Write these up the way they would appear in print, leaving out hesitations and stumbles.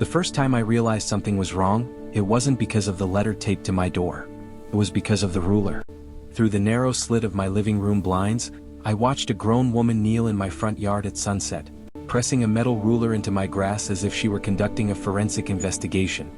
The first time I realized something was wrong, it wasn't because of the letter taped to my door. It was because of the ruler. Through the narrow slit of my living room blinds, I watched a grown woman kneel in my front yard at sunset, pressing a metal ruler into my grass as if she were conducting a forensic investigation.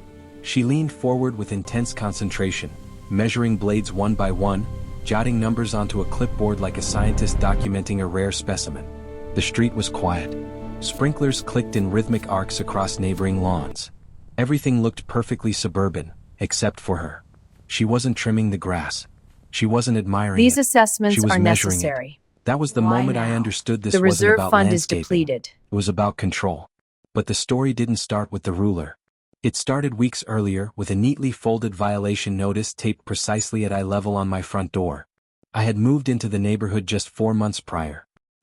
She leaned forward with intense concentration, measuring blades one by one, jotting numbers onto a clipboard like a scientist documenting a rare specimen. The street was quiet. Sprinklers clicked in rhythmic arcs across neighboring lawns. Everything looked perfectly suburban, except for her. She wasn't trimming the grass. She wasn't admiring These it. assessments She was are measuring it. necessary. That was the Why moment I now? understood this The wasn't reserve about fund is landscaping. depleted. It was about control. But the story didn't start with the ruler. It started weeks earlier with a neatly folded violation notice taped precisely at eye level on my front door. I had moved into the neighborhood just 4 months prior.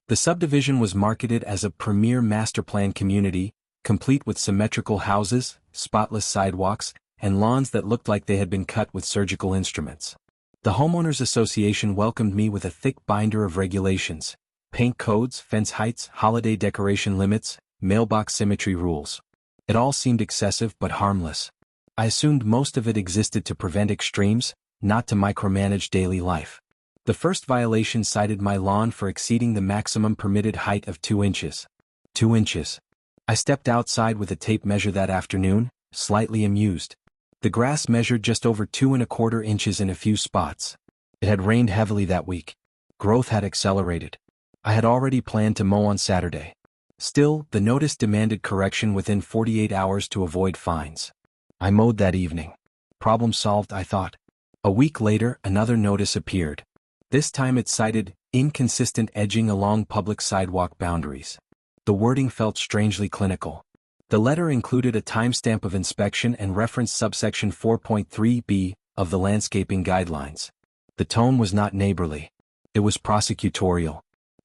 The subdivision was marketed as a premier master plan community, complete with symmetrical houses, spotless sidewalks, and lawns that looked like they had been cut with surgical instruments. The homeowners association welcomed me with a thick binder of regulations: paint codes, fence heights, holiday decoration limits, mailbox symmetry rules. It all seemed excessive but harmless. I assumed most of it existed to prevent extremes, not to micromanage daily life. The first violation cited my lawn for exceeding the maximum permitted height of 2 inches. 2 inches. I stepped outside with a tape measure that afternoon, slightly amused. The grass measured just over 2¼ inches in a few spots. It had rained heavily that week. Growth had accelerated. I had already planned to mow on Saturday. Still, the notice demanded correction within 48 hours to avoid fines. I mowed that evening. Problem solved, I thought. A week later, another notice appeared. This time it cited inconsistent edging along public sidewalk boundaries. The wording felt strangely clinical. The letter included a timestamp of inspection and referenced subsection 4.3b of the landscaping guidelines. The tone was not neighborly. It was prosecutorial.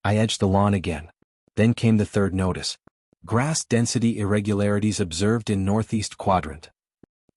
I edged the lawn again. Then came the third notice. Grass density irregularities observed in northeast quadrant.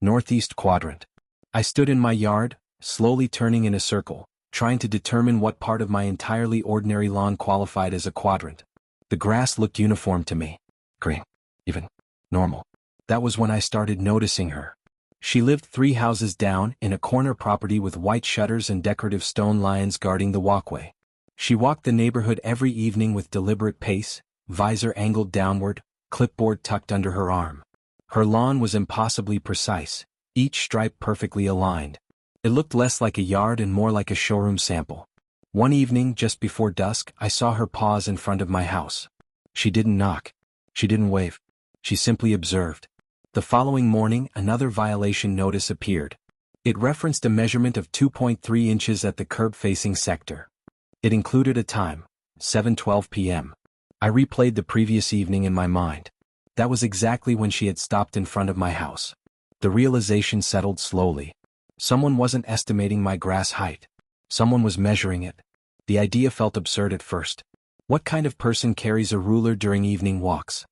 Northeast quadrant. I stood in my yard, slowly turning in a circle, trying to determine what part of my entirely ordinary lawn qualified as a quadrant. The grass looked uniform to me. Green. Even. Normal. That was when I started noticing her. She lived 3 houses down in a corner property with white shutters and decorative stone lions guarding the walkway. She walked the neighborhood every evening with deliberate pace, visor angled downward, clipboard tucked under her arm. Her lawn was impossibly precise, each stripe perfectly aligned. It looked less like a yard and more like a showroom sample. One evening, just before dusk, I saw her pause in front of my house. She didn't knock. She didn't wave. She simply observed. The following morning, another violation notice appeared. It referenced a measurement of 2.3 inches at the curb-facing sector. It included a time, 7:12 p.m. I replayed the previous evening in my mind. That was exactly when she had stopped in front of my house. The realization settled slowly. Someone wasn't estimating my grass height. Someone was measuring it. The idea felt absurd at first. What kind of person carries a ruler during evening walks?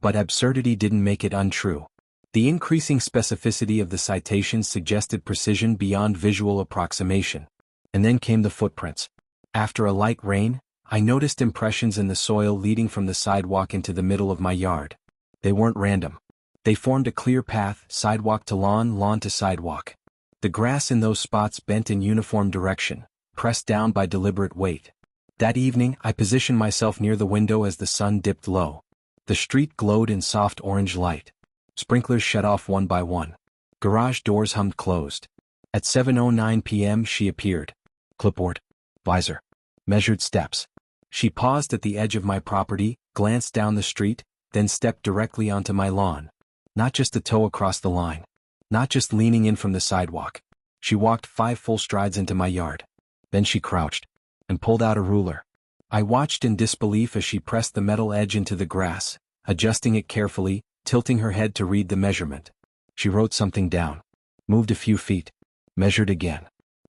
But absurdity didn't make it untrue. The increasing specificity of the citations suggested precision beyond visual approximation. And then came the footprints. After a light rain, I noticed impressions in the soil leading from the sidewalk into the middle of my yard. They weren't random. They formed a clear path, sidewalk to lawn, lawn to sidewalk. The grass in those spots bent in uniform direction, pressed down by deliberate weight. That evening, I positioned myself near the window as the sun dipped low. The street glowed in soft orange light. Sprinklers shut off one by one. Garage doors hummed closed. At 7:09 p.m. she appeared. Clipboard. Visor. Measured steps. She paused at the edge of my property, glanced down the street, then stepped directly onto my lawn. Not just a toe across the line. Not just leaning in from the sidewalk. She walked 5 full strides into my yard. Then she crouched and pulled out a ruler. I watched in disbelief as she pressed the metal edge into the grass, adjusting it carefully, tilting her head to read the measurement. She wrote something down. Moved a few feet. Measured again.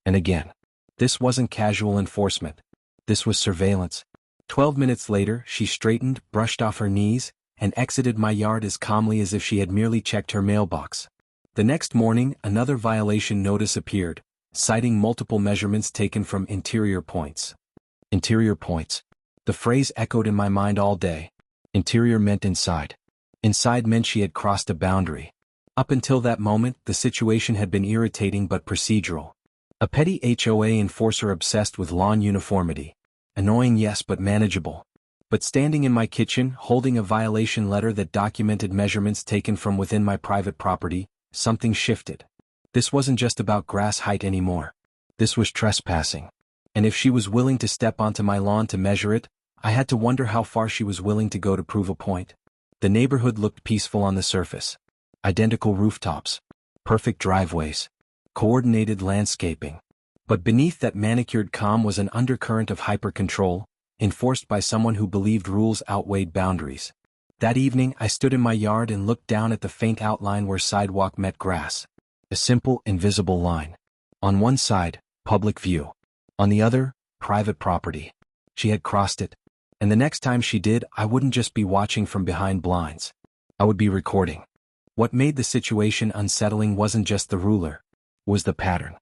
And again. This wasn't casual enforcement. This was surveillance. 12 minutes later, she straightened, brushed off her knees, and exited my yard as calmly as if she had merely checked her mailbox. The next morning, another violation notice appeared, citing multiple measurements taken from interior points. Interior points. The phrase echoed in my mind all day. Interior meant inside. Inside meant she had crossed a boundary. Up until that moment, the situation had been irritating but procedural. A petty HOA enforcer obsessed with lawn uniformity. Annoying, yes, but manageable. But standing in my kitchen, holding a violation letter that documented measurements taken from within my private property, something shifted. This wasn't just about grass height anymore. This was trespassing. And if she was willing to step onto my lawn to measure it, I had to wonder how far she was willing to go to prove a point. The neighborhood looked peaceful on the surface. Identical rooftops. Perfect driveways. Coordinated landscaping. But beneath that manicured calm was an undercurrent of hyper-control, enforced by someone who believed rules outweighed boundaries. That evening I stood in my yard and looked down at the faint outline where sidewalk met grass. A simple, invisible line. On one side, public view. On the other, private property. She had crossed it. And the next time she did, I wouldn't just be watching from behind blinds. I would be recording. What made the situation unsettling wasn't just the ruler. It was the pattern.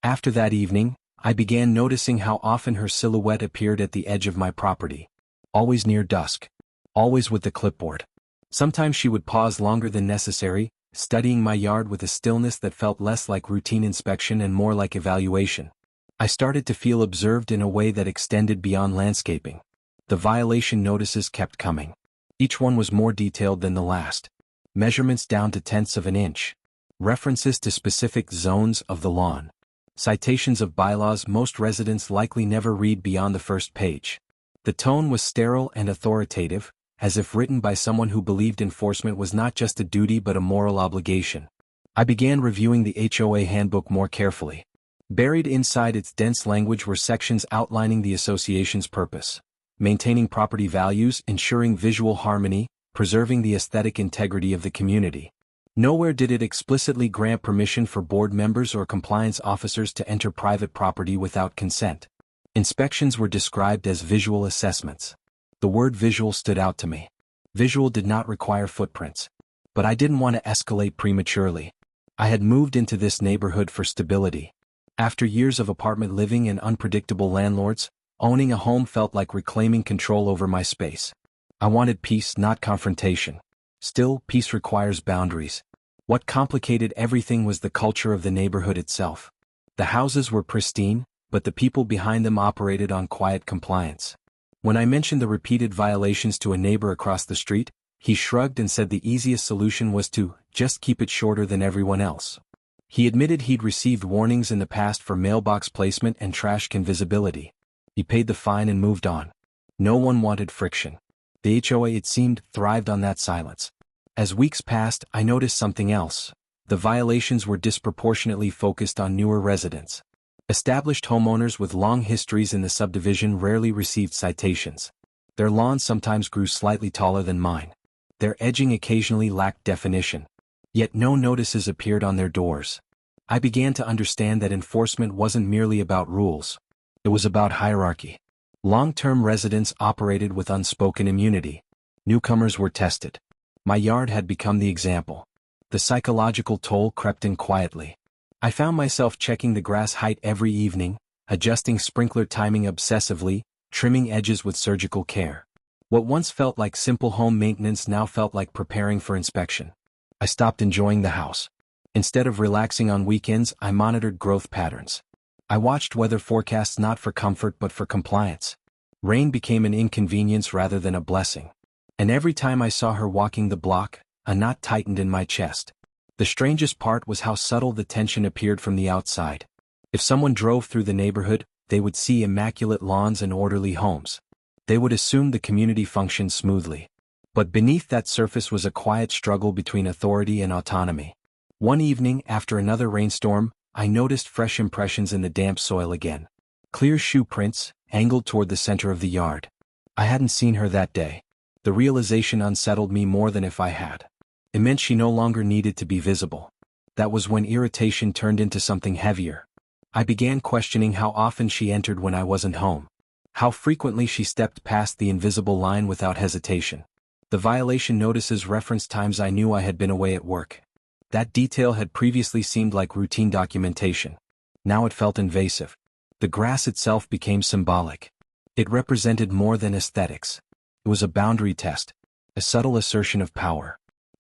After that evening, I began noticing how often her silhouette appeared at the edge of my property. Always near dusk. Always with the clipboard. Sometimes she would pause longer than necessary, studying my yard with a stillness that felt less like routine inspection and more like evaluation. I started to feel observed in a way that extended beyond landscaping. The violation notices kept coming. Each one was more detailed than the last. Measurements down to tenths of an inch. References to specific zones of the lawn. Citations of bylaws most residents likely never read beyond the first page. The tone was sterile and authoritative, as if written by someone who believed enforcement was not just a duty but a moral obligation. I began reviewing the HOA handbook more carefully. Buried inside its dense language were sections outlining the association's purpose. Maintaining property values, ensuring visual harmony, preserving the aesthetic integrity of the community. Nowhere did it explicitly grant permission for board members or compliance officers to enter private property without consent. Inspections were described as visual assessments. The word visual stood out to me. Visual did not require footprints. But I didn't want to escalate prematurely. I had moved into this neighborhood for stability. After years of apartment living and unpredictable landlords, owning a home felt like reclaiming control over my space. I wanted peace, not confrontation. Still, peace requires boundaries. What complicated everything was the culture of the neighborhood itself. The houses were pristine, but the people behind them operated on quiet compliance. When I mentioned the repeated violations to a neighbor across the street, he shrugged and said the easiest solution was to just keep it shorter than everyone else. He admitted he'd received warnings in the past for mailbox placement and trash can visibility. He paid the fine and moved on. No one wanted friction. The HOA, it seemed, thrived on that silence. As weeks passed, I noticed something else. The violations were disproportionately focused on newer residents. Established homeowners with long histories in the subdivision rarely received citations. Their lawns sometimes grew slightly taller than mine. Their edging occasionally lacked definition. Yet no notices appeared on their doors. I began to understand that enforcement wasn't merely about rules. It was about hierarchy. Long-term residents operated with unspoken immunity. Newcomers were tested. My yard had become the example. The psychological toll crept in quietly. I found myself checking the grass height every evening, adjusting sprinkler timing obsessively, trimming edges with surgical care. What once felt like simple home maintenance now felt like preparing for inspection. I stopped enjoying the house. Instead of relaxing on weekends, I monitored growth patterns. I watched weather forecasts not for comfort but for compliance. Rain became an inconvenience rather than a blessing. And every time I saw her walking the block, a knot tightened in my chest. The strangest part was how subtle the tension appeared from the outside. If someone drove through the neighborhood, they would see immaculate lawns and orderly homes. They would assume the community functioned smoothly. But beneath that surface was a quiet struggle between authority and autonomy. One evening, after another rainstorm, I noticed fresh impressions in the damp soil again. Clear shoe prints, angled toward the center of the yard. I hadn't seen her that day. The realization unsettled me more than if I had. It meant she no longer needed to be visible. That was when irritation turned into something heavier. I began questioning how often she entered when I wasn't home. How frequently she stepped past the invisible line without hesitation. The violation notices referenced times I knew I had been away at work. That detail had previously seemed like routine documentation. Now it felt invasive. The grass itself became symbolic. It represented more than aesthetics. It was a boundary test, a subtle assertion of power.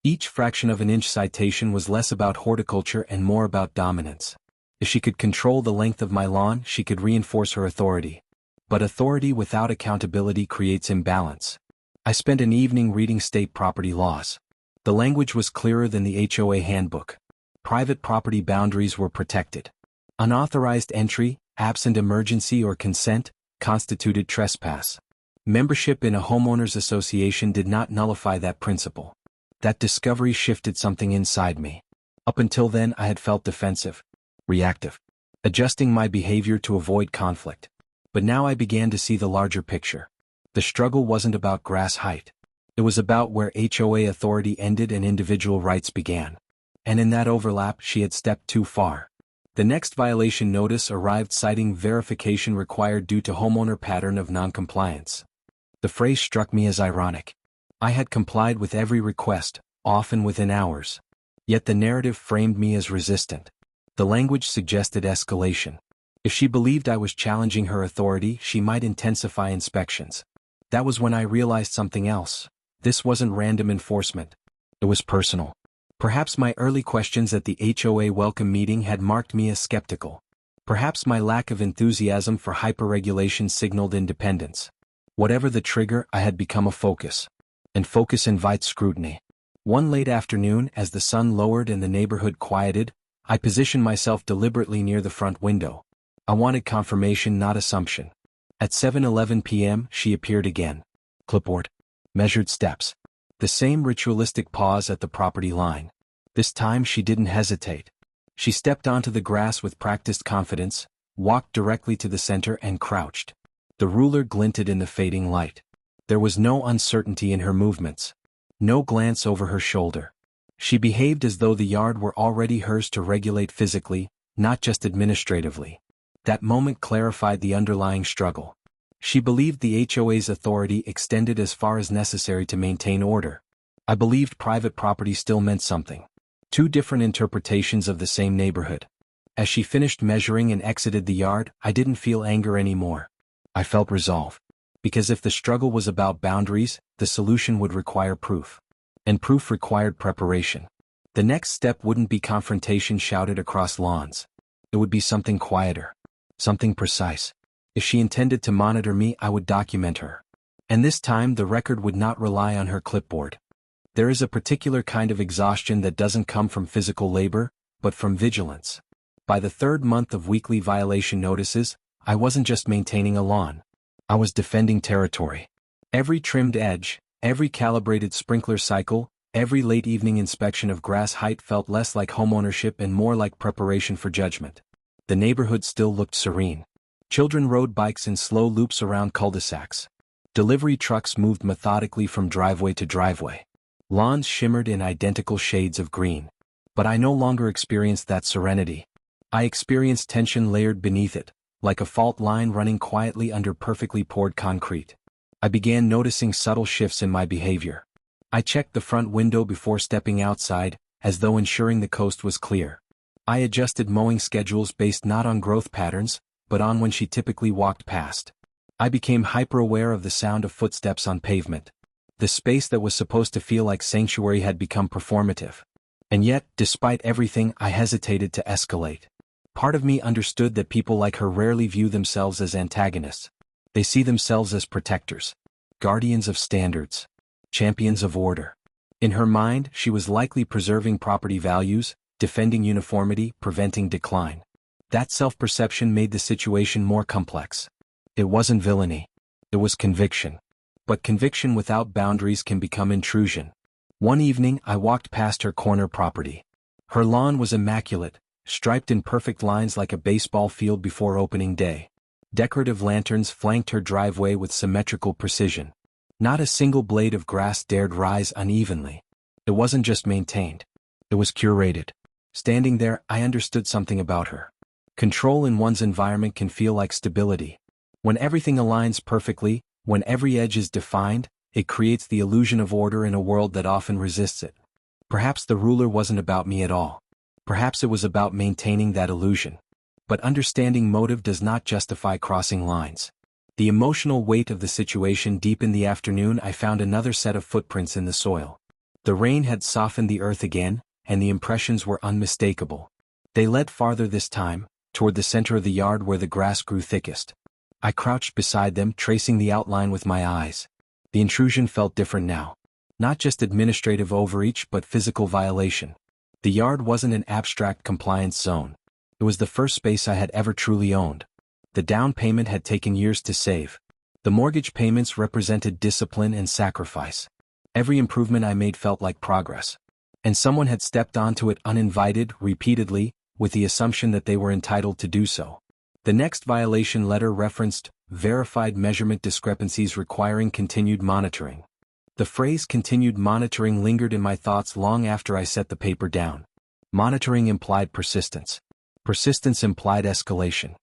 Each fraction of an inch citation was less about horticulture and more about dominance. If she could control the length of my lawn, she could reinforce her authority. But authority without accountability creates imbalance. I spent an evening reading state property laws. The language was clearer than the HOA handbook. Private property boundaries were protected. Unauthorized entry, absent emergency or consent, constituted trespass. Membership in a homeowners association did not nullify that principle. That discovery shifted something inside me. Up until then, I had felt defensive, reactive, adjusting my behavior to avoid conflict. But now I began to see the larger picture. The struggle wasn't about grass height. It was about where HOA authority ended and individual rights began. And in that overlap, she had stepped too far. The next violation notice arrived citing verification required due to homeowner pattern of noncompliance. The phrase struck me as ironic. I had complied with every request, often within hours. Yet the narrative framed me as resistant. The language suggested escalation. If she believed I was challenging her authority, she might intensify inspections. That was when I realized something else. This wasn't random enforcement. It was personal. Perhaps my early questions at the HOA welcome meeting had marked me as skeptical. Perhaps my lack of enthusiasm for hyperregulation signaled independence. Whatever the trigger, I had become a focus. And focus invites scrutiny. One late afternoon, as the sun lowered and the neighborhood quieted, I positioned myself deliberately near the front window. I wanted confirmation, not assumption. At 7:11 p.m., she appeared again. Clipboard. Measured steps. The same ritualistic pause at the property line. This time she didn't hesitate. She stepped onto the grass with practiced confidence, walked directly to the center and crouched. The ruler glinted in the fading light. There was no uncertainty in her movements. No glance over her shoulder. She behaved as though the yard were already hers to regulate physically, not just administratively. That moment clarified the underlying struggle. She believed the HOA's authority extended as far as necessary to maintain order. I believed private property still meant something. Two different interpretations of the same neighborhood. As she finished measuring and exited the yard, I didn't feel anger anymore. I felt resolve. Because if the struggle was about boundaries, the solution would require proof. And proof required preparation. The next step wouldn't be confrontation shouted across lawns. It would be something quieter. Something precise. If she intended to monitor me, I would document her. And this time the record would not rely on her clipboard. There is a particular kind of exhaustion that doesn't come from physical labor, but from vigilance. By the third month of weekly violation notices, I wasn't just maintaining a lawn. I was defending territory. Every trimmed edge, every calibrated sprinkler cycle, every late evening inspection of grass height felt less like homeownership and more like preparation for judgment. The neighborhood still looked serene. Children rode bikes in slow loops around cul-de-sacs. Delivery trucks moved methodically from driveway to driveway. Lawns shimmered in identical shades of green. But I no longer experienced that serenity. I experienced tension layered beneath it, like a fault line running quietly under perfectly poured concrete. I began noticing subtle shifts in my behavior. I checked the front window before stepping outside, as though ensuring the coast was clear. I adjusted mowing schedules based not on growth patterns, but on when she typically walked past. I became hyper-aware of the sound of footsteps on pavement. The space that was supposed to feel like sanctuary had become performative. And yet, despite everything, I hesitated to escalate. Part of me understood that people like her rarely view themselves as antagonists. They see themselves as protectors, guardians of standards, champions of order. In her mind, she was likely preserving property values, defending uniformity, preventing decline. That self-perception made the situation more complex. It wasn't villainy. It was conviction. But conviction without boundaries can become intrusion. One evening, I walked past her corner property. Her lawn was immaculate, striped in perfect lines like a baseball field before opening day. Decorative lanterns flanked her driveway with symmetrical precision. Not a single blade of grass dared rise unevenly. It wasn't just maintained. It was curated. Standing there, I understood something about her. Control in one's environment can feel like stability. When everything aligns perfectly, when every edge is defined, it creates the illusion of order in a world that often resists it. Perhaps the ruler wasn't about me at all. Perhaps it was about maintaining that illusion. But understanding motive does not justify crossing lines. The emotional weight of the situation deep in the afternoon, I found another set of footprints in the soil. The rain had softened the earth again, and the impressions were unmistakable. They led farther this time, toward the center of the yard where the grass grew thickest. I crouched beside them, tracing the outline with my eyes. The intrusion felt different now. Not just administrative overreach but physical violation. The yard wasn't an abstract compliance zone. It was the first space I had ever truly owned. The down payment had taken years to save. The mortgage payments represented discipline and sacrifice. Every improvement I made felt like progress. And someone had stepped onto it uninvited, repeatedly, with the assumption that they were entitled to do so. The next violation letter referenced verified measurement discrepancies requiring continued monitoring. The phrase continued monitoring lingered in my thoughts long after I set the paper down. Monitoring implied persistence. Persistence implied escalation.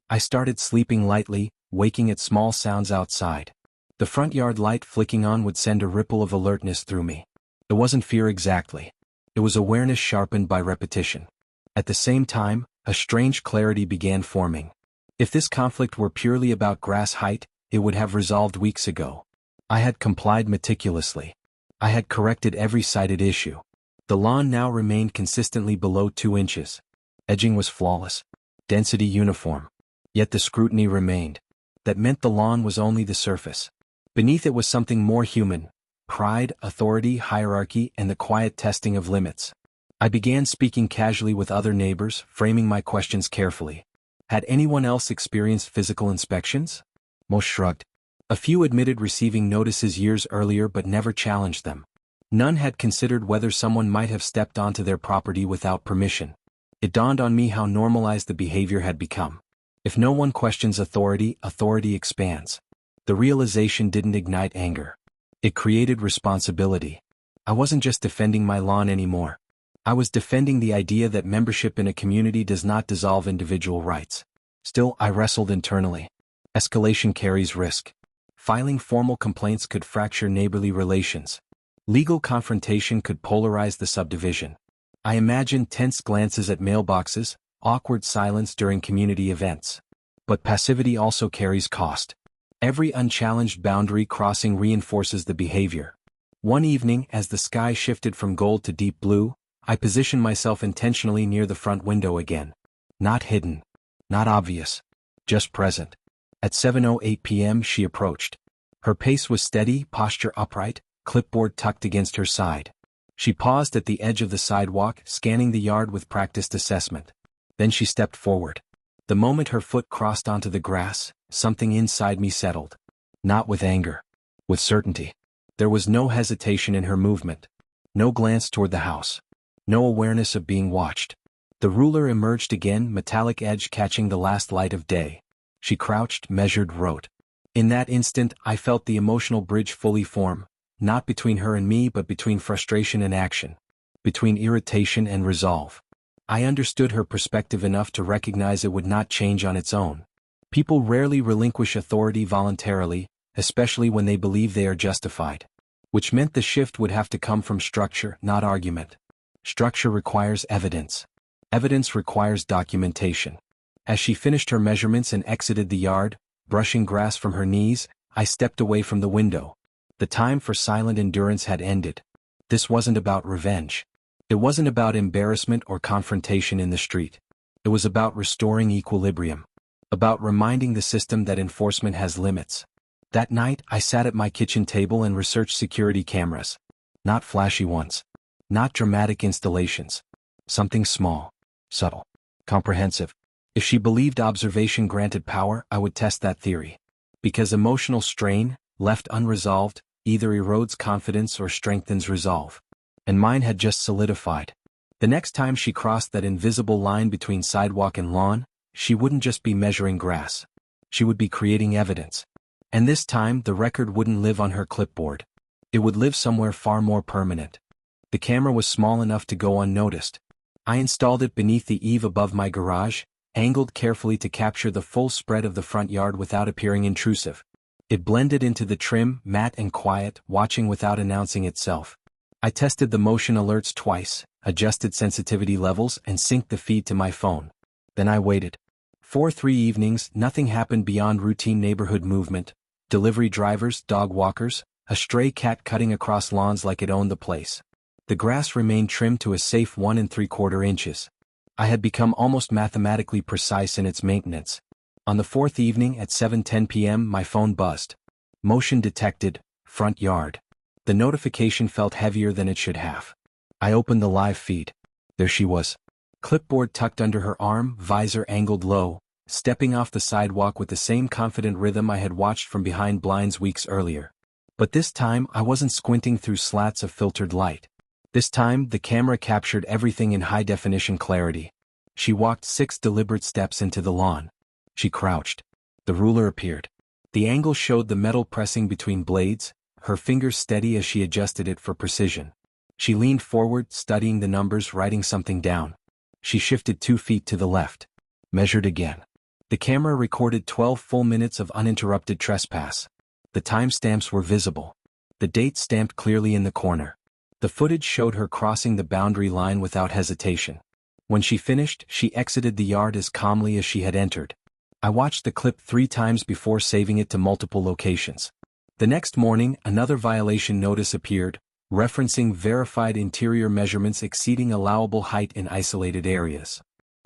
I started sleeping lightly, waking at small sounds outside. The front yard light flicking on would send a ripple of alertness through me. It wasn't fear exactly. It was awareness sharpened by repetition. At the same time, a strange clarity began forming. If this conflict were purely about grass height, it would have resolved weeks ago. I had complied meticulously. I had corrected every cited issue. The lawn now remained consistently below 2 inches. Edging was flawless. Density uniform. Yet the scrutiny remained. That meant the lawn was only the surface. Beneath it was something more human. Pride, authority, hierarchy, and the quiet testing of limits. I began speaking casually with other neighbors, framing my questions carefully. Had anyone else experienced physical inspections? Most shrugged. A few admitted receiving notices years earlier but never challenged them. None had considered whether someone might have stepped onto their property without permission. It dawned on me how normalized the behavior had become. If no one questions authority, authority expands. The realization didn't ignite anger. It created responsibility. I wasn't just defending my lawn anymore. I was defending the idea that membership in a community does not dissolve individual rights. Still, I wrestled internally. Escalation carries risk. Filing formal complaints could fracture neighborly relations. Legal confrontation could polarize the subdivision. I imagined tense glances at mailboxes, awkward silence during community events. But passivity also carries cost. Every unchallenged boundary crossing reinforces the behavior. One evening, as the sky shifted from gold to deep blue, I positioned myself intentionally near the front window again. Not hidden. Not obvious. Just present. At 7:08 p.m. she approached. Her pace was steady, posture upright, clipboard tucked against her side. She paused at the edge of the sidewalk, scanning the yard with practiced assessment. Then she stepped forward. The moment her foot crossed onto the grass, something inside me settled. Not with anger. With certainty. There was no hesitation in her movement. No glance toward the house. No awareness of being watched. The ruler emerged again, metallic edge catching the last light of day. She crouched, measured, wrote. In that instant, I felt the emotional bridge fully form, not between her and me but between frustration and action. Between irritation and resolve. I understood her perspective enough to recognize it would not change on its own. People rarely relinquish authority voluntarily, especially when they believe they are justified. Which meant the shift would have to come from structure, not argument. Structure requires evidence. Evidence requires documentation. As she finished her measurements and exited the yard, brushing grass from her knees, I stepped away from the window. The time for silent endurance had ended. This wasn't about revenge. It wasn't about embarrassment or confrontation in the street. It was about restoring equilibrium. About reminding the system that enforcement has limits. That night, I sat at my kitchen table and researched security cameras. Not flashy ones. Not dramatic installations. Something small. Subtle. Comprehensive. If she believed observation granted power, I would test that theory. Because emotional strain, left unresolved, either erodes confidence or strengthens resolve. And mine had just solidified. The next time she crossed that invisible line between sidewalk and lawn, she wouldn't just be measuring grass. She would be creating evidence. And this time, the record wouldn't live on her clipboard. It would live somewhere far more permanent. The camera was small enough to go unnoticed. I installed it beneath the eave above my garage, angled carefully to capture the full spread of the front yard without appearing intrusive. It blended into the trim, matte and quiet, watching without announcing itself. I tested the motion alerts twice, adjusted sensitivity levels and synced the feed to my phone. Then I waited. For 3 evenings, nothing happened beyond routine neighborhood movement. Delivery drivers, dog walkers, a stray cat cutting across lawns like it owned the place. The grass remained trimmed to a safe 1 3/4 inches. I had become almost mathematically precise in its maintenance. On the fourth evening at 7:10 p.m. my phone buzzed. Motion detected, front yard. The notification felt heavier than it should have. I opened the live feed. There she was. Clipboard tucked under her arm, visor angled low, stepping off the sidewalk with the same confident rhythm I had watched from behind blinds weeks earlier. But this time I wasn't squinting through slats of filtered light. This time the camera captured everything in high-definition clarity. She walked 6 deliberate steps into the lawn. She crouched. The ruler appeared. The angle showed the metal pressing between blades, her fingers steady as she adjusted it for precision. She leaned forward, studying the numbers, writing something down. She shifted 2 feet to the left. Measured again. The camera recorded 12 full minutes of uninterrupted trespass. The timestamps were visible. The date stamped clearly in the corner. The footage showed her crossing the boundary line without hesitation. When she finished, she exited the yard as calmly as she had entered. I watched the clip 3 times before saving it to multiple locations. The next morning, another violation notice appeared, referencing verified interior measurements exceeding allowable height in isolated areas.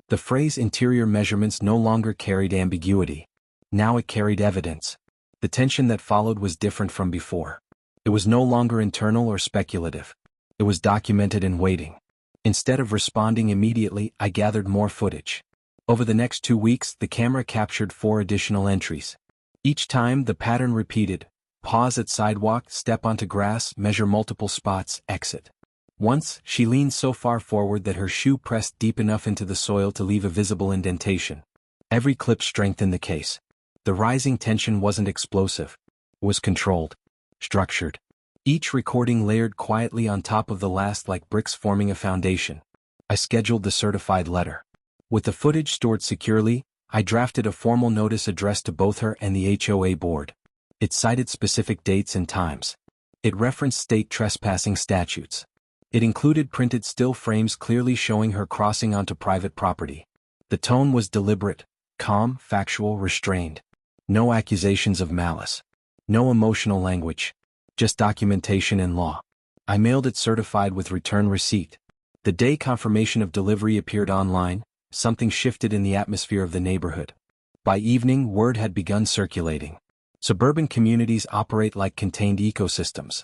The phrase interior measurements no longer carried ambiguity. Now it carried evidence. The tension that followed was different from before. It was no longer internal or speculative. It was documented and waiting. Instead of responding immediately, I gathered more footage. Over the next 2 weeks, the camera captured 4 additional entries. Each time, the pattern repeated: pause at sidewalk, step onto grass, measure multiple spots, exit. Once, she leaned so far forward that her shoe pressed deep enough into the soil to leave a visible indentation. Every clip strengthened the case. The rising tension wasn't explosive. It was controlled. Structured. Each recording layered quietly on top of the last like bricks forming a foundation. I scheduled the certified letter. With the footage stored securely, I drafted a formal notice addressed to both her and the HOA board. It cited specific dates and times. It referenced state trespassing statutes. It included printed still frames clearly showing her crossing onto private property. The tone was deliberate, calm, factual, restrained. No accusations of malice. No emotional language. Just documentation and law. I mailed it certified with return receipt. The day confirmation of delivery appeared online. Something shifted in the atmosphere of the neighborhood. By evening, word had begun circulating. Suburban communities operate like contained ecosystems.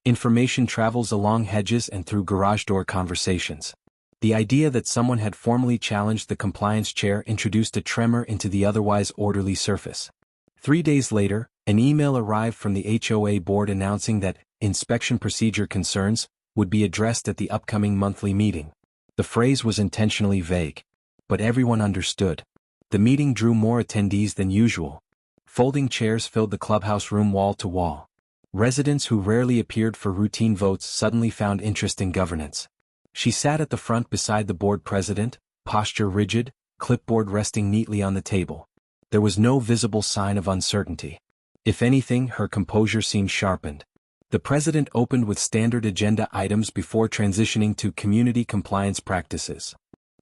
Information travels along hedges and through garage door conversations. The idea that someone had formally challenged the compliance chair introduced a tremor into the otherwise orderly surface. 3 days later, an email arrived from the HOA board announcing that inspection procedure concerns would be addressed at the upcoming monthly meeting. The phrase was intentionally vague. But everyone understood. The meeting drew more attendees than usual. Folding chairs filled the clubhouse room wall to wall. Residents who rarely appeared for routine votes suddenly found interest in governance. She sat at the front beside the board president, posture rigid, clipboard resting neatly on the table. There was no visible sign of uncertainty. If anything, her composure seemed sharpened. The president opened with standard agenda items before transitioning to community compliance practices.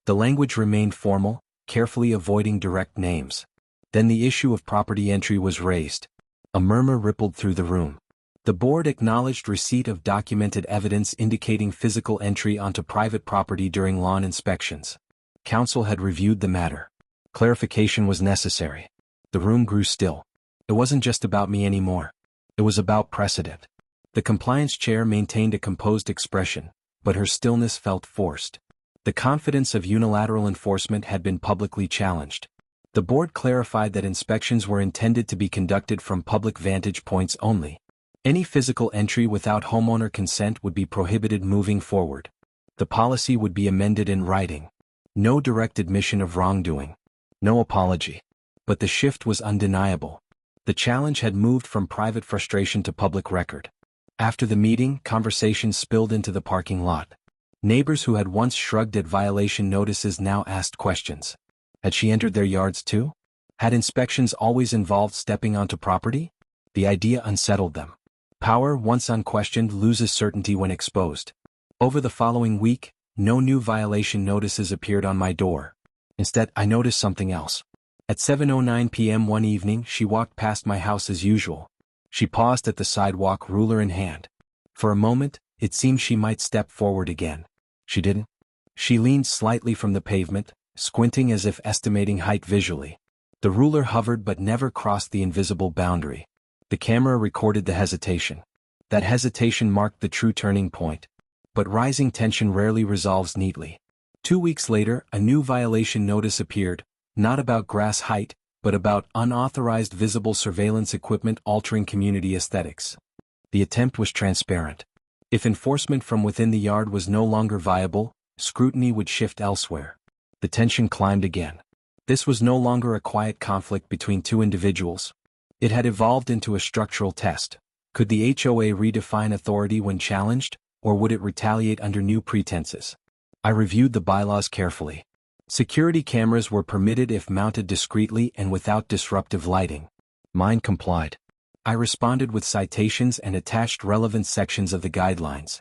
The language remained formal, carefully avoiding direct names. Then the issue of property entry was raised. A murmur rippled through the room. The board acknowledged receipt of documented evidence indicating physical entry onto private property during lawn inspections. Council had reviewed the matter. Clarification was necessary. The room grew still. It wasn't just about me anymore. It was about precedent. The compliance chair maintained a composed expression, but her stillness felt forced. The confidence of unilateral enforcement had been publicly challenged. The board clarified that inspections were intended to be conducted from public vantage points only. Any physical entry without homeowner consent would be prohibited moving forward. The policy would be amended in writing. No direct admission of wrongdoing. No apology. But the shift was undeniable. The challenge had moved from private frustration to public record. After the meeting, conversations spilled into the parking lot. Neighbors who had once shrugged at violation notices now asked questions. Had she entered their yards too? Had inspections always involved stepping onto property? The idea unsettled them. Power, once unquestioned, loses certainty when exposed. Over the following week, no new violation notices appeared on my door. Instead, I noticed something else. At 7:09 p.m. one evening, she walked past my house as usual. She paused at the sidewalk, ruler in hand. For a moment, it seemed she might step forward again. She didn't. She leaned slightly from the pavement, squinting as if estimating height visually. The ruler hovered but never crossed the invisible boundary. The camera recorded the hesitation. That hesitation marked the true turning point. But rising tension rarely resolves neatly. 2 weeks later, a new violation notice appeared, not about grass height, but about unauthorized visible surveillance equipment altering community aesthetics. The attempt was transparent. If enforcement from within the yard was no longer viable, scrutiny would shift elsewhere. The tension climbed again. This was no longer a quiet conflict between two individuals. It had evolved into a structural test. Could the HOA redefine authority when challenged, or would it retaliate under new pretenses? I reviewed the bylaws carefully. Security cameras were permitted if mounted discreetly and without disruptive lighting. Mine complied. I responded with citations and attached relevant sections of the guidelines.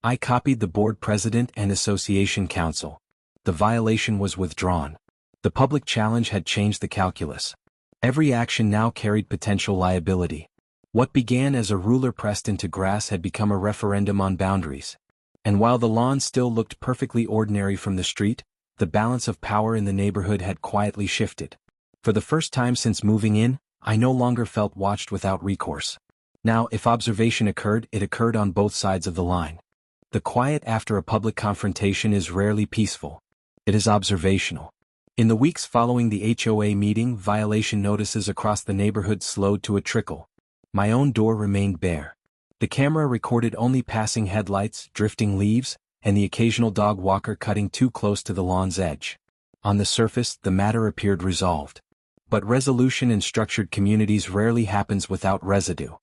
I copied the board president and association counsel. The violation was withdrawn. The public challenge had changed the calculus. Every action now carried potential liability. What began as a ruler pressed into grass had become a referendum on boundaries. And while the lawn still looked perfectly ordinary from the street, the balance of power in the neighborhood had quietly shifted. For the first time since moving in, I no longer felt watched without recourse. Now, if observation occurred, it occurred on both sides of the line. The quiet after a public confrontation is rarely peaceful. It is observational. In the weeks following the HOA meeting, violation notices across the neighborhood slowed to a trickle. My own door remained bare. The camera recorded only passing headlights, drifting leaves, and the occasional dog walker cutting too close to the lawn's edge. On the surface, the matter appeared resolved. But resolution in structured communities rarely happens without residue.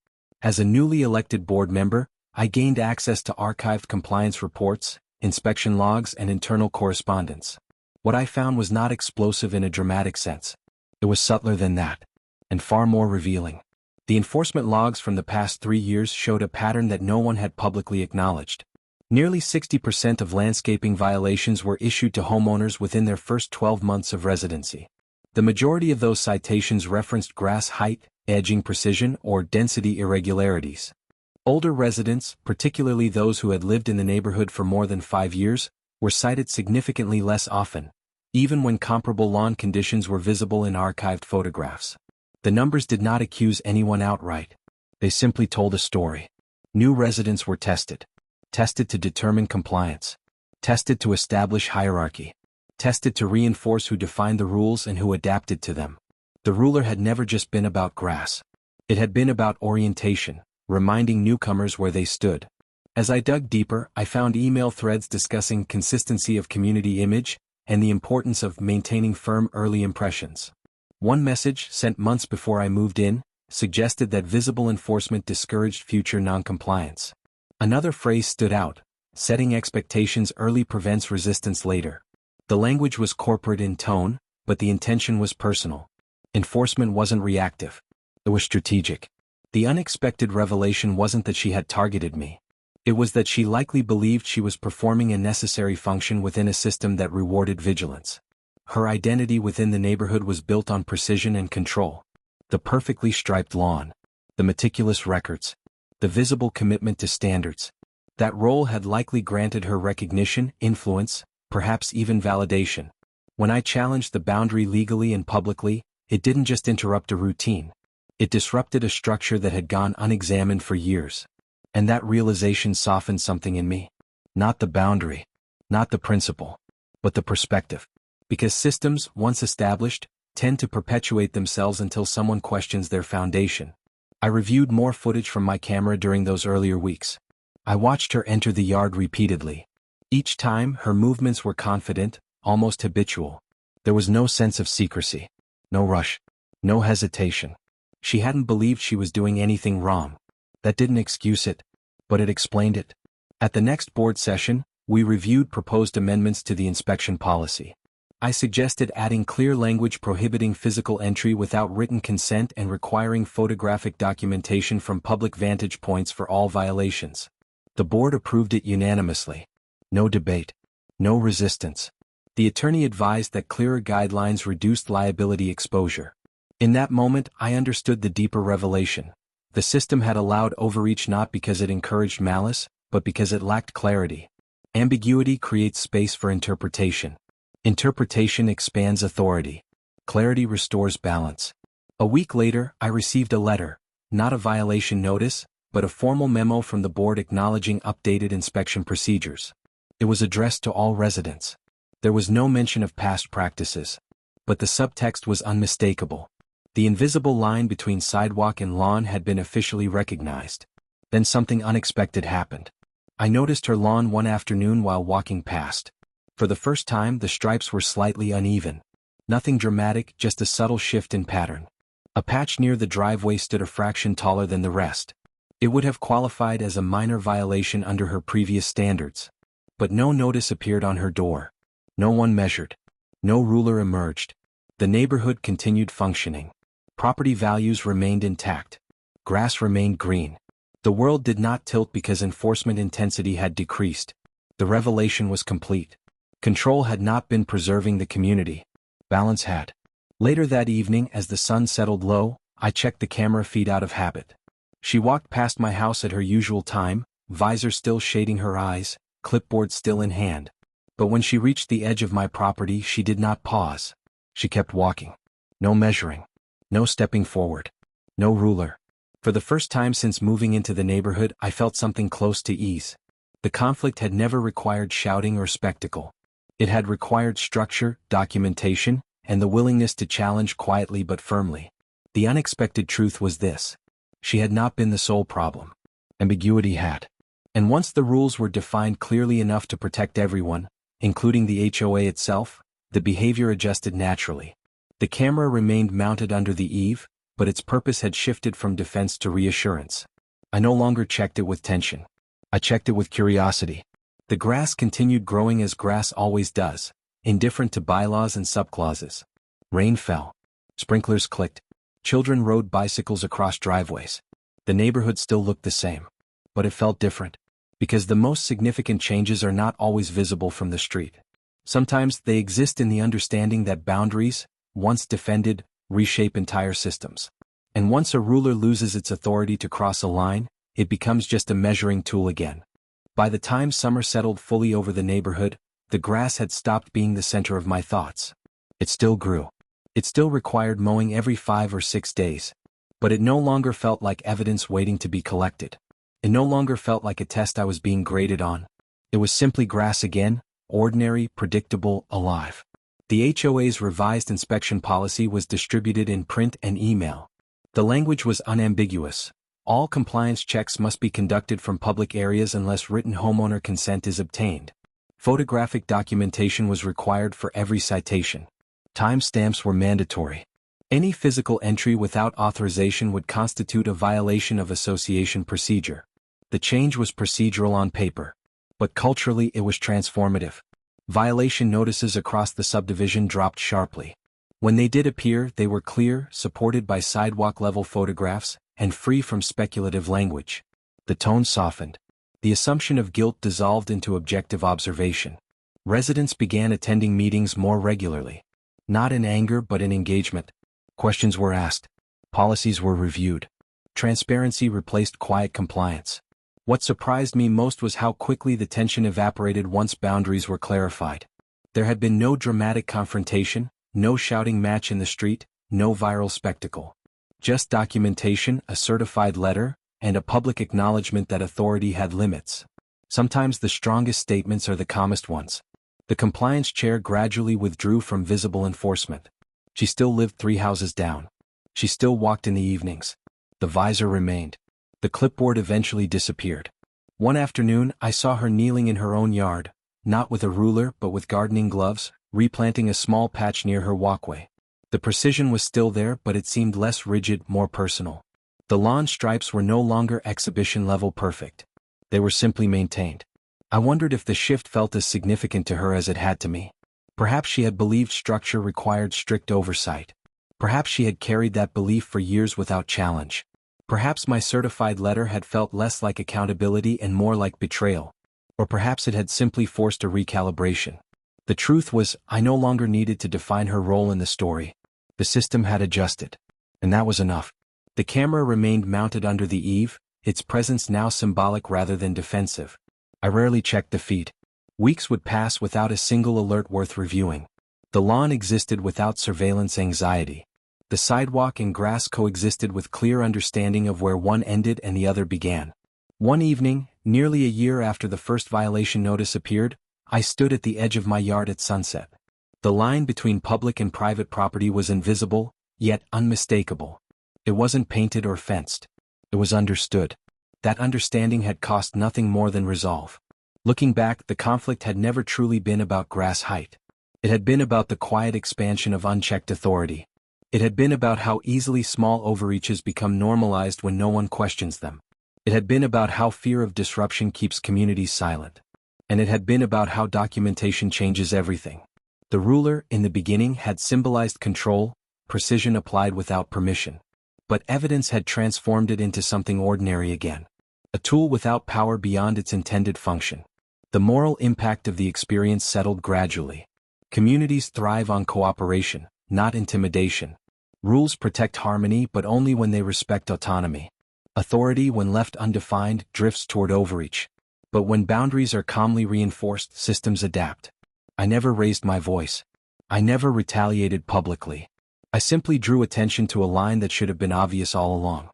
As a newly elected board member, I gained access to archived compliance reports, inspection logs, and internal correspondence. What I found was not explosive in a dramatic sense. It was subtler than that, and far more revealing. The enforcement logs from the past 3 years showed a pattern that no one had publicly acknowledged. Nearly 60% of landscaping violations were issued to homeowners within their first 12 months of residency. The majority of those citations referenced grass height, edging precision, or density irregularities. Older residents, particularly those who had lived in the neighborhood for more than 5 years, were cited significantly less often, even when comparable lawn conditions were visible in archived photographs. The numbers did not accuse anyone outright. They simply told a story. New residents were tested. Tested to determine compliance. Tested to establish hierarchy. Tested to reinforce who defined the rules and who adapted to them. The ruler had never just been about grass. It had been about orientation, reminding newcomers where they stood. As I dug deeper, I found email threads discussing consistency of community image and the importance of maintaining firm early impressions. One message, sent months before I moved in, suggested that visible enforcement discouraged future noncompliance. Another phrase stood out: setting expectations early prevents resistance later. The language was corporate in tone, but the intention was personal. Enforcement wasn't reactive. It was strategic. The unexpected revelation wasn't that she had targeted me. It was that she likely believed she was performing a necessary function within a system that rewarded vigilance. Her identity within the neighborhood was built on precision and control. The perfectly striped lawn. The meticulous records. The visible commitment to standards. That role had likely granted her recognition, influence, perhaps even validation. When I challenged the boundary legally and publicly, it didn't just interrupt a routine. It disrupted a structure that had gone unexamined for years. And that realization softened something in me. Not the boundary, not the principle, but the perspective. Because systems, once established, tend to perpetuate themselves until someone questions their foundation. I reviewed more footage from my camera during those earlier weeks. I watched her enter the yard repeatedly. Each time, her movements were confident, almost habitual. There was no sense of secrecy. No rush. No hesitation. She hadn't believed she was doing anything wrong. That didn't excuse it, but it explained it. At the next board session, we reviewed proposed amendments to the inspection policy. I suggested adding clear language prohibiting physical entry without written consent and requiring photographic documentation from public vantage points for all violations. The board approved it unanimously. No debate. No resistance. The attorney advised that clearer guidelines reduced liability exposure. In that moment, I understood the deeper revelation. The system had allowed overreach not because it encouraged malice, but because it lacked clarity. Ambiguity creates space for interpretation. Interpretation expands authority. Clarity restores balance. A week later, I received a letter, not a violation notice, but a formal memo from the board acknowledging updated inspection procedures. It was addressed to all residents. There was no mention of past practices, but the subtext was unmistakable. The invisible line between sidewalk and lawn had been officially recognized. Then something unexpected happened. I noticed her lawn one afternoon while walking past. For the first time, the stripes were slightly uneven. Nothing dramatic, just a subtle shift in pattern. A patch near the driveway stood a fraction taller than the rest. It would have qualified as a minor violation under her previous standards. But no notice appeared on her door. No one measured. No ruler emerged. The neighborhood continued functioning. Property values remained intact. Grass remained green. The world did not tilt because enforcement intensity had decreased. The revelation was complete. Control had not been preserving the community. Balance had. Later that evening, as the sun settled low, I checked the camera feed out of habit. She walked past my house at her usual time, visor still shading her eyes, clipboard still in hand. But when she reached the edge of my property, she did not pause. She kept walking. No measuring. No stepping forward. No ruler. For the first time since moving into the neighborhood, I felt something close to ease. The conflict had never required shouting or spectacle. It had required structure, documentation, and the willingness to challenge quietly but firmly. The unexpected truth was this. She had not been the sole problem. Ambiguity had. And once the rules were defined clearly enough to protect everyone, including the HOA itself, the behavior adjusted naturally. The camera remained mounted under the eave, but its purpose had shifted from defense to reassurance. I no longer checked it with tension. I checked it with curiosity. The grass continued growing as grass always does, indifferent to bylaws and subclauses. Rain fell. Sprinklers clicked. Children rode bicycles across driveways. The neighborhood still looked the same. But it felt different. Because the most significant changes are not always visible from the street. Sometimes they exist in the understanding that boundaries, once defended, reshape entire systems. And once a ruler loses its authority to cross a line, it becomes just a measuring tool again. By the time summer settled fully over the neighborhood, the grass had stopped being the center of my thoughts. It still grew. It still required mowing every 5 or 6 days. But it no longer felt like evidence waiting to be collected. It no longer felt like a test I was being graded on. It was simply grass again, ordinary, predictable, alive. The HOA's revised inspection policy was distributed in print and email. The language was unambiguous. All compliance checks must be conducted from public areas unless written homeowner consent is obtained. Photographic documentation was required for every citation. Timestamps were mandatory. Any physical entry without authorization would constitute a violation of association procedure. The change was procedural on paper. But culturally it was transformative. Violation notices across the subdivision dropped sharply. When they did appear, they were clear, supported by sidewalk-level photographs, and free from speculative language. The tone softened. The assumption of guilt dissolved into objective observation. Residents began attending meetings more regularly. Not in anger but in engagement. Questions were asked. Policies were reviewed. Transparency replaced quiet compliance. What surprised me most was how quickly the tension evaporated once boundaries were clarified. There had been no dramatic confrontation, no shouting match in the street, no viral spectacle. Just documentation, a certified letter, and a public acknowledgement that authority had limits. Sometimes the strongest statements are the calmest ones. The compliance chair gradually withdrew from visible enforcement. She still lived 3 houses down. She still walked in the evenings. The visor remained. The clipboard eventually disappeared. One afternoon, I saw her kneeling in her own yard, not with a ruler but with gardening gloves, replanting a small patch near her walkway. The precision was still there, but it seemed less rigid, more personal. The lawn stripes were no longer exhibition-level perfect. They were simply maintained. I wondered if the shift felt as significant to her as it had to me. Perhaps she had believed structure required strict oversight. Perhaps she had carried that belief for years without challenge. Perhaps my certified letter had felt less like accountability and more like betrayal. Or perhaps it had simply forced a recalibration. The truth was, I no longer needed to define her role in the story. The system had adjusted. And that was enough. The camera remained mounted under the eave, its presence now symbolic rather than defensive. I rarely checked the feed. Weeks would pass without a single alert worth reviewing. The lawn existed without surveillance anxiety. The sidewalk and grass coexisted with clear understanding of where one ended and the other began. One evening, nearly a year after the first violation notice appeared, I stood at the edge of my yard at sunset. The line between public and private property was invisible, yet unmistakable. It wasn't painted or fenced. It was understood. That understanding had cost nothing more than resolve. Looking back, the conflict had never truly been about grass height. It had been about the quiet expansion of unchecked authority. It had been about how easily small overreaches become normalized when no one questions them. It had been about how fear of disruption keeps communities silent. And it had been about how documentation changes everything. The ruler, in the beginning, had symbolized control, precision applied without permission. But evidence had transformed it into something ordinary again. A tool without power beyond its intended function. The moral impact of the experience settled gradually. Communities thrive on cooperation, not intimidation. Rules protect harmony but only when they respect autonomy. Authority, when left undefined, drifts toward overreach. But when boundaries are calmly reinforced, systems adapt. I never raised my voice. I never retaliated publicly. I simply drew attention to a line that should have been obvious all along.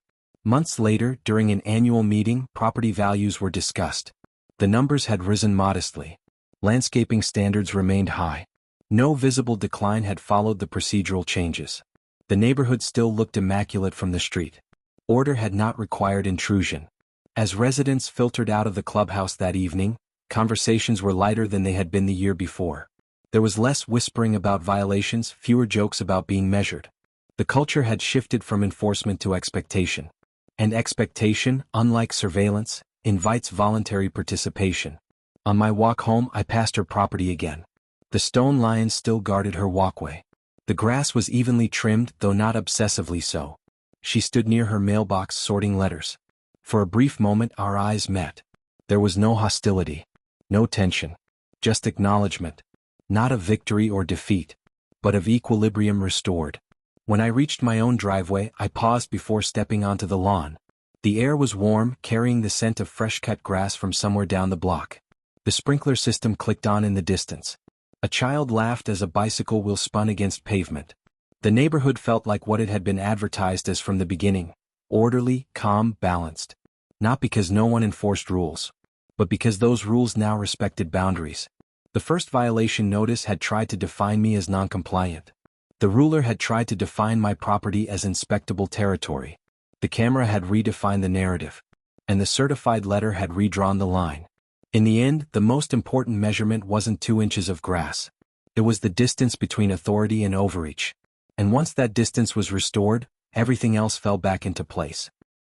Months later, during an annual meeting, property values were discussed. The numbers had risen modestly. Landscaping standards remained high. No visible decline had followed the procedural changes. The neighborhood still looked immaculate from the street. Order had not required intrusion. As residents filtered out of the clubhouse that evening, conversations were lighter than they had been the year before. There was less whispering about violations, fewer jokes about being measured. The culture had shifted from enforcement to expectation. And expectation, unlike surveillance, invites voluntary participation. On my walk home, I passed her property again. The stone lion still guarded her walkway. The grass was evenly trimmed, though not obsessively so. She stood near her mailbox sorting letters. For a brief moment our eyes met. There was no hostility, no tension, just acknowledgement. Not of victory or defeat, but of equilibrium restored. When I reached my own driveway, I paused before stepping onto the lawn. The air was warm, carrying the scent of fresh-cut grass from somewhere down the block. The sprinkler system clicked on in the distance. A child laughed as a bicycle wheel spun against pavement. The neighborhood felt like what it had been advertised as from the beginning: orderly, calm, balanced. Not because no one enforced rules, but because those rules now respected boundaries. The first violation notice had tried to define me as non-compliant. The ruler had tried to define my property as inspectable territory. The camera had redefined the narrative. And the certified letter had redrawn the line. In the end, the most important measurement wasn't 2 inches of grass. It was the distance between authority and overreach. And once that distance was restored, everything else fell back into place.